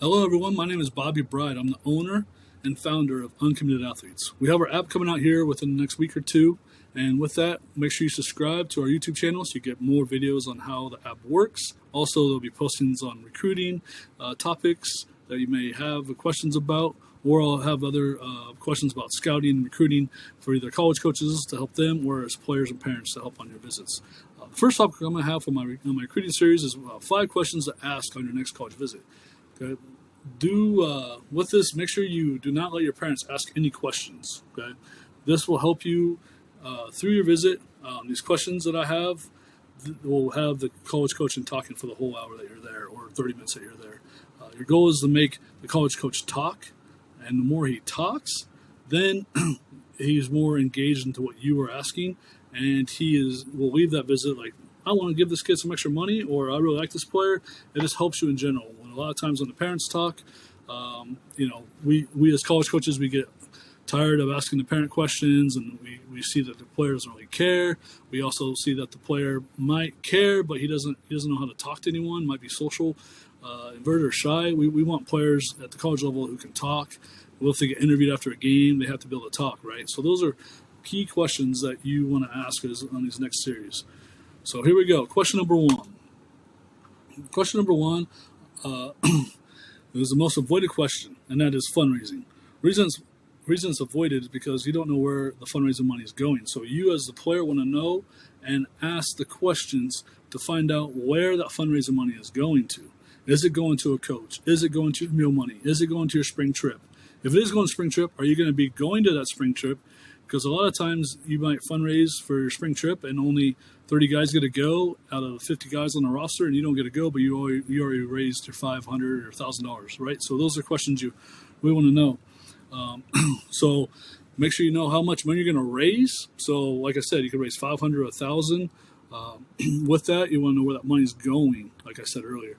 Hello, everyone. My name is Bobby Bride. I'm the owner and founder of Uncommitted Athletes. We have our app coming out here within the next week or two. And with that, make sure you subscribe to our YouTube channel so you get more videos on how the app works. Also, there'll be postings on recruiting topics that you may have questions about, or I'll have other questions about scouting and recruiting for either college coaches to help them or as players and parents to help on your visits. The first topic I'm going to have for my recruiting series is 5 questions to ask on your next college visit. Okay. With this, make sure you do not let your parents ask any questions. Okay, this will help you through your visit. These questions that I have will have the college coach talking for the whole hour that you're there, or 30 minutes that you're there. Your goal is to make the college coach talk, and the more he talks, then he's more engaged into what you are asking, and will leave that visit like, I want to give this kid some extra money, or I really like this player. It just helps you in general. A lot of times when the parents talk, we as college coaches, we get tired of asking the parent questions, and we see that the player doesn't really care. We also see that the player might care, but he doesn't know how to talk to anyone, might be social, inverted or shy. We want players at the college level who can talk. Well, if they get interviewed after a game, they have to be able to talk, right? So those are key questions that you want to ask us on these next series. So here we go. Question number one. Question number one is the most avoided question, and that is fundraising. Reasons avoided is because you don't know where the fundraising money is going. So you as the player want to know and ask the questions to find out where that fundraising money is going to. Is it going to a coach? Is it going to meal money? Is it going to your spring trip? If it is going to spring trip, are you going to be going to that spring trip? Because a lot of times you might fundraise for your spring trip and only 30 guys get to go out of 50 guys on the roster, and you don't get to go, but you already raised your $500 or $1,000, right? So those are questions we want to know. So make sure you know how much money you're going to raise. So like I said, you can raise 500 or 1,000. With that, you want to know where that money's going, like I said earlier.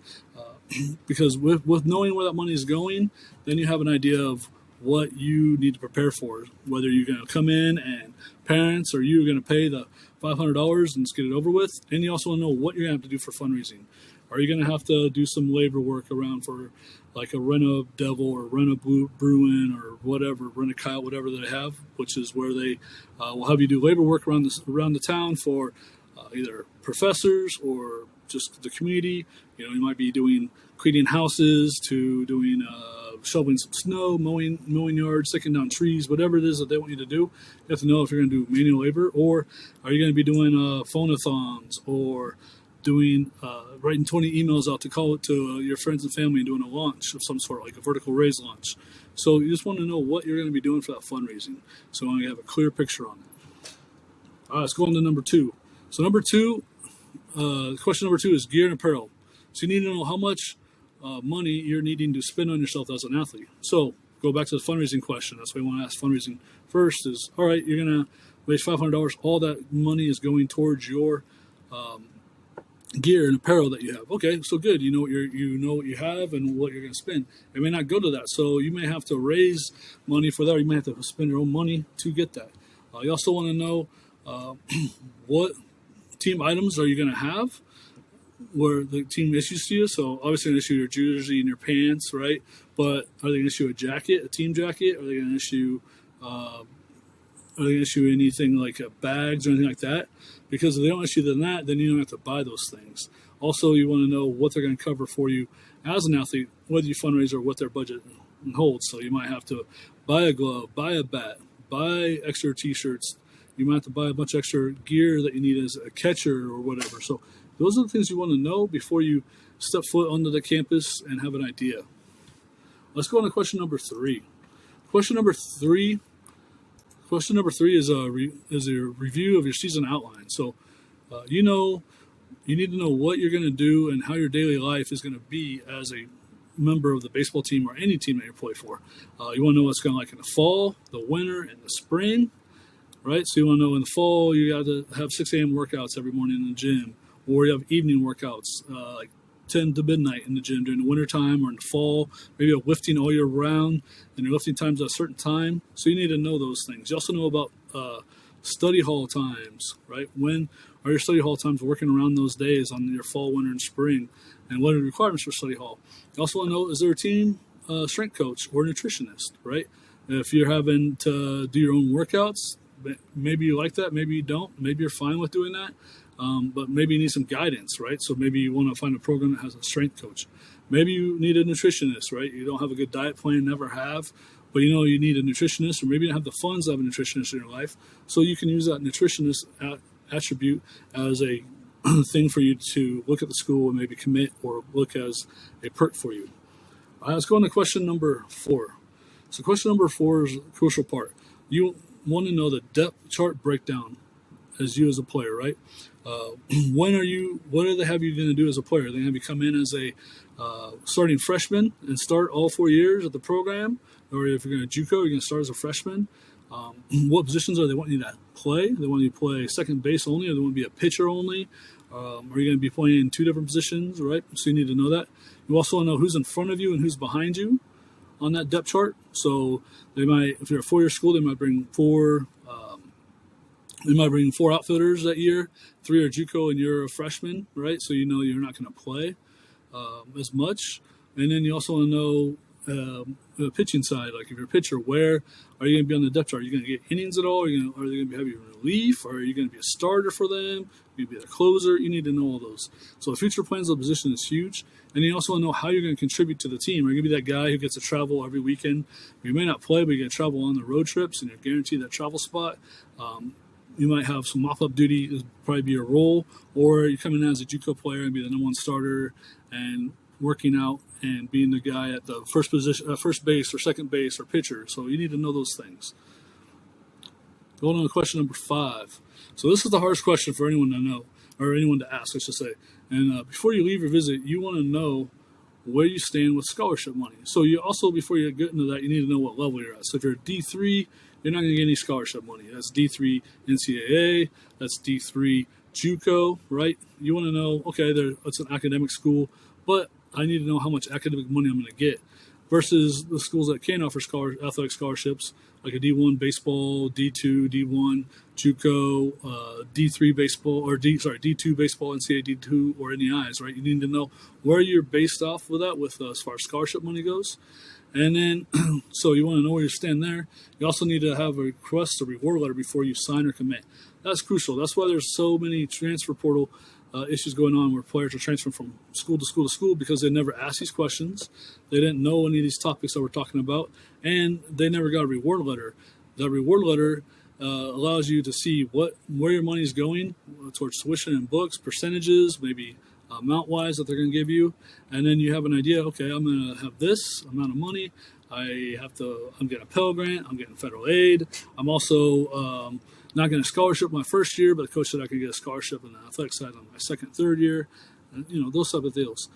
Because with knowing where that money is going, then you have an idea of what you need to prepare for, whether you're going to come in and parents or you're going to pay the $500 and just get it over with. And you also want to know what you're going to have to do for fundraising. Are you going to have to do some labor work around for like a rent a devil or rent a Bruin or whatever, rent a coyote, whatever they have, which is where they will have you do labor work around the town for either professors or just the community. You might be doing cleaning houses to doing shoveling some snow, mowing yards, taking down trees, whatever it is that they want you to do. You have to know if you're going to do manual labor, or are you going to be doing phone-a-thons, or doing writing 20 emails out to call it to your friends and family and doing a launch of some sort, like a vertical raise launch. So you just want to know what you're going to be doing for that fundraising. So you have a clear picture on that. All right, let's go on to number 2. So question number 2 is gear and apparel. So you need to know how much money you're needing to spend on yourself as an athlete. So go back to the fundraising question. That's why we want to ask fundraising first is, all right, you're going to raise $500. All that money is going towards your gear and apparel that you have. Okay, so good. You know what you have and what you're going to spend. It may not go to that. So you may have to raise money for that, or you may have to spend your own money to get that. You also want to know what team items are you going to have where the team issues to you. So obviously, going to issue your jersey and your pants, right? But are they going to issue a jacket, a team jacket? Are they going to issue anything like bags or anything like that? Because if they don't issue that, then you don't have to buy those things. Also, you want to know what they're going to cover for you as an athlete, whether you fundraise or what their budget holds. So you might have to buy a glove, buy a bat, buy extra T-shirts. You might have to buy a bunch of extra gear that you need as a catcher or whatever. So those are the things you want to know before you step foot onto the campus and have an idea. Let's go on to question number 3. Question number three is a review of your season outline. So, you need to know what you're going to do and how your daily life is going to be as a member of the baseball team or any team that you play for. You want to know what's going to like in the fall, the winter, and the spring, right? So you want to know in the fall, you got to have 6 a.m. workouts every morning in the gym, or you have evening workouts, like 10 to midnight in the gym during the wintertime or in the fall. Maybe you're lifting all year round and your lifting time's at a certain time. So you need to know those things. You also know about Study hall times, right? When are your study hall times working around those days on your fall, winter, and spring? And what are the requirements for study hall? You also want to know, is there a team strength coach or nutritionist, right? If you're having to do your own workouts, maybe you like that, maybe you don't, maybe you're fine with doing that, but maybe you need some guidance, right? So maybe you want to find a program that has a strength coach. Maybe you need a nutritionist, right? You don't have a good diet plan, never have, but you know you need a nutritionist, or maybe you don't have the funds to have a nutritionist in your life, so you can use that nutritionist attribute as a thing for you to look at the school and maybe commit or look as a perk for you. Let's go on to question number 4. So question number 4 is a crucial part. You want to know the depth chart breakdown as you as a player, right? What do they have you going to do as a player? They have you come in as a starting freshman and start all 4 years of the program, or if you're going to JUCO, you're going to start as a freshman. What positions are they wanting you to play? They want you to play second base only, or they want to be a pitcher only? Are you going to be playing in 2 different positions, right? So you need to know that. You also want to know who's in front of you and who's behind you on that depth chart. So they might, if you're a 4-year school, they might bring 4 outfielders that year. 3 are JUCO and you're a freshman, right? So you know you're not going to play as much. And then you also want to know the pitching side, like if you're a pitcher, where are you going to be on the depth chart? Are you going to get innings at all? Are they going to have you in relief? Or are you going to be a starter for them? Are you going to be a closer? You need to know all those. So the future plans of the position is huge. And you also want to know how you're going to contribute to the team. Are you going to be that guy who gets to travel every weekend? You may not play, but you get to travel on the road trips, and you're guaranteed that travel spot. You might have some mop-up duty, is probably be your role, or you come in as a JUCO player and be the number 1 starter and working out and being the guy at the first position, first base or second base or pitcher. So you need to know those things. Going on to question number 5. So this is the hardest question for anyone to know, or anyone to ask, I should say. And before you leave your visit, you want to know where you stand with scholarship money. So you also, before you get into that, you need to know what level you're at. So if you're a D3, you're not going to get any scholarship money. That's D3 NCAA, that's D3 JUCO, right? You want to know, okay, it's an academic school, but I need to know how much academic money I'm going to get, versus the schools that can offer athletic scholarships, like a D1 baseball, D2, D1, JUCO, D3 baseball, or D2 baseball, NCAA D2, or NEIs, right? You need to know where you're based off with that, as far as scholarship money goes. And then, so you want to know where you stand there. You also need to have a request, a reward letter before you sign or commit. That's crucial. That's why there's so many transfer portal issues going on where players are transferring from school to school to school, because they never asked these questions. They didn't know any of these topics that we're talking about, and they never got a reward letter. The reward letter allows you to see where your money is going towards tuition and books, percentages, maybe amount-wise that they're going to give you, and then you have an idea. Okay, I'm going to have this amount of money. I'm getting a Pell Grant. I'm getting federal aid. I'm also not getting a scholarship my first year, but the coach said I could get a scholarship in the athletic side on my second, third year, and those type of deals.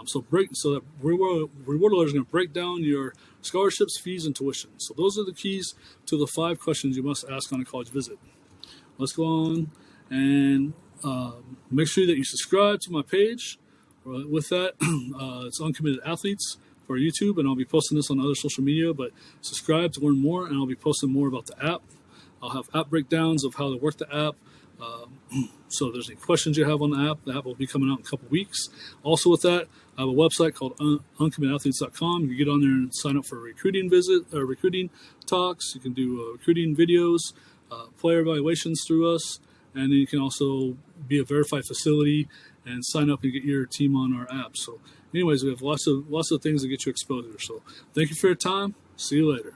So that reward letter is going to break down your scholarships, fees, and tuition. So those are the keys to the 5 questions you must ask on a college visit. Let's go on and make sure that you subscribe to my page. With that, it's Uncommitted Athletes for YouTube, and I'll be posting this on other social media, but subscribe to learn more, and I'll be posting more about the app. I'll have app breakdowns of how to work the app. So if there's any questions you have on the app will be coming out in a couple weeks. Also with that, I have a website called uncommittedathletes.com. You can get on there and sign up for recruiting talks. You can do recruiting videos, player evaluations through us, and then you can also be a verified facility and sign up and get your team on our app. So anyways, we have lots of things to get you exposure. So thank you for your time. See you later.